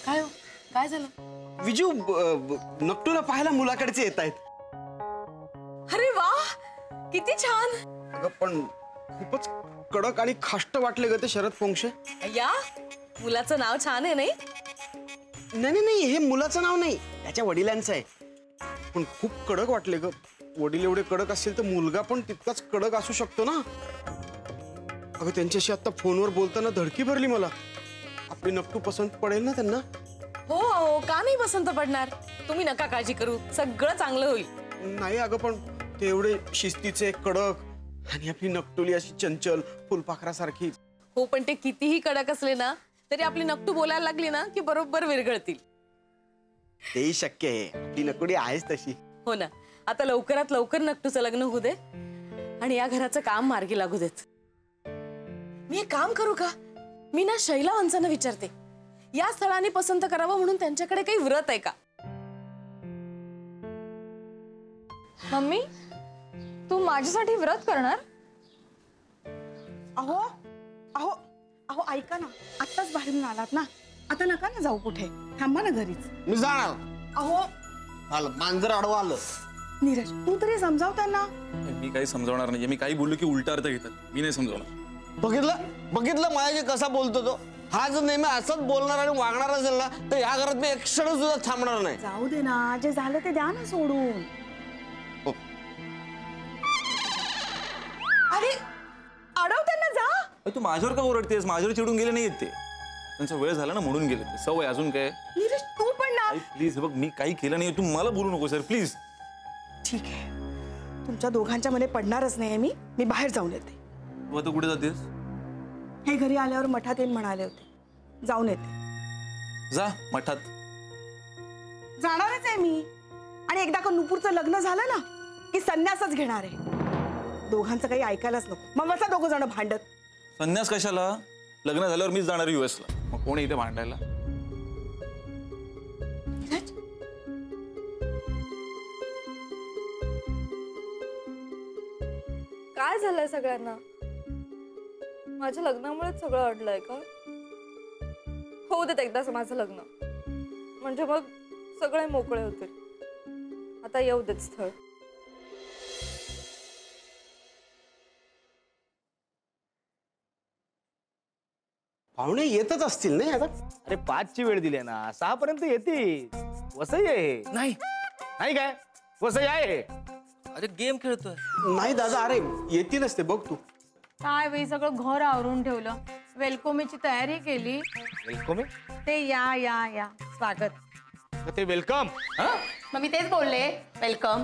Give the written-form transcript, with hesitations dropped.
काय हो? काय झालं? विजू नकटूला पाहायला मुलाकडचे येत आहेत. अरे वा, किती छान. अगं पण खूपच कडक आणि खाष्ट वाटले ग ते शरद फोंक्षे. या मुलाचं नाव छान आहे नाही? नाही नाही, हे मुलाचं नाव नाही, त्याच्या वडिलांचं आहे. पण खूप कडक वाटले ग. वडील एवढे कडक असतील तर मुलगा पण तितकाच कडक असू शकतो ना. अगं त्यांच्याशी आता फोनवर बोलताना धडकी भरली मला. आपली नकटू पसंत पडेल ना त्यांना? हो हो, का नाही पसंत पडणार. तुम्ही नका काळजी करू, सगळं चांगलं होईल. नाही अगं पण ते एवढे शिस्तीचे, कडक, आणि आपली नकटुली अशी चंचल फुलपाखरासारखी. हो पण ते कितीही कडक असले ना तरी आपली नकटू बोलायला लागली ना की बरोबर विरघळतील. तेही शक्य आहे, आपली नकुडी आहेच तशी. हो ना. आता लवकरात लवकर नकटूचं लग्न होऊ दे आणि या घराचं काम मार्गी लागू देत. मी एक काम करू का? मी ना शैला वंचांना विचारते, या स्थळाने पसंत करावं म्हणून त्यांच्याकडे काही व्रत आहे का? मम्मी, तू माझ्यासाठी व्रत करणार? अहो अहो अहो ऐका ना, आत्ताच बाहेरून आलात ना, आता नका ना जाऊ कुठे, थांबा ना घरीच. मी जाणार. अहो आलं मांजर आडवं आलं. नीरज, तू तरी समजाव त्यांना. मी काही समजावणार नाही. मी काही बोललो की उलटा अर्थ घेतात. मी नाही समजावणार. बघितलं माझ्याशी कसा बोलतो तो. हा जर नेहमी असंच बोलणार आणि वागणार असेल ना तर या घरात मी एक क्षण सुद्धा थांबणार नाही. जाऊ दे ना, जे झालं ते द्या ना सोडून. अरे अडव त्यांना, जा. तू माझ्यावर का ओरडतेस? माझ्यावर चिडून गेले नाही ते. त्यांचा वेळ झाला ना म्हणून गेले ते. सवय अजून काय? नीरज तू पण ना. प्लीज बघ, मी काही केलं नाही. तू मला बोलू नको सर प्लीज. ठीक आहे, तुमच्या दोघांच्या मध्ये पडणारच नाही मी बाहेर जाऊन येते. तू आता कुठे जातेस? हे घरी आल्यावर मठात येईन म्हणाले होते, जाऊन येते. जा मठात. जाणारच आहे मी. आणि एकदा का नुपूरचं लग्न झालं ना की संन्यासच घेणार आहे. दोघांचं काही ऐकायलाच नको. मग बसा दोघं जण भांडत. संन्यास कशाला? लग्न झाल्यावर मीच जाणार US ला. मग कोण इथे भांडायला? काय झालंय सगळ्यांना? माझ्या लग्नामुळेच सगळं अडलंय का? होऊ देत एकदाच माझं लग्न, म्हणजे मग सगळे मोकळे होतील. आता येऊ देत स्थळ. पाहुणे येतच असतील नाही आता? अरे 5ची वेळ दिली ना, 6 पर्यंत येतील. वसई आहे. नाही नाही काय वसई आहे. अरे गेम खेळतोय. नाही दादा, अरे येतीलच ते, बघ तू. काय बाई, सगळं घर आवरून ठेवलं, वेलकमीची तयारी केली. वेलकम. ते या या या स्वागत. ते वेलकम. मग मी तेच बोलले, वेलकम.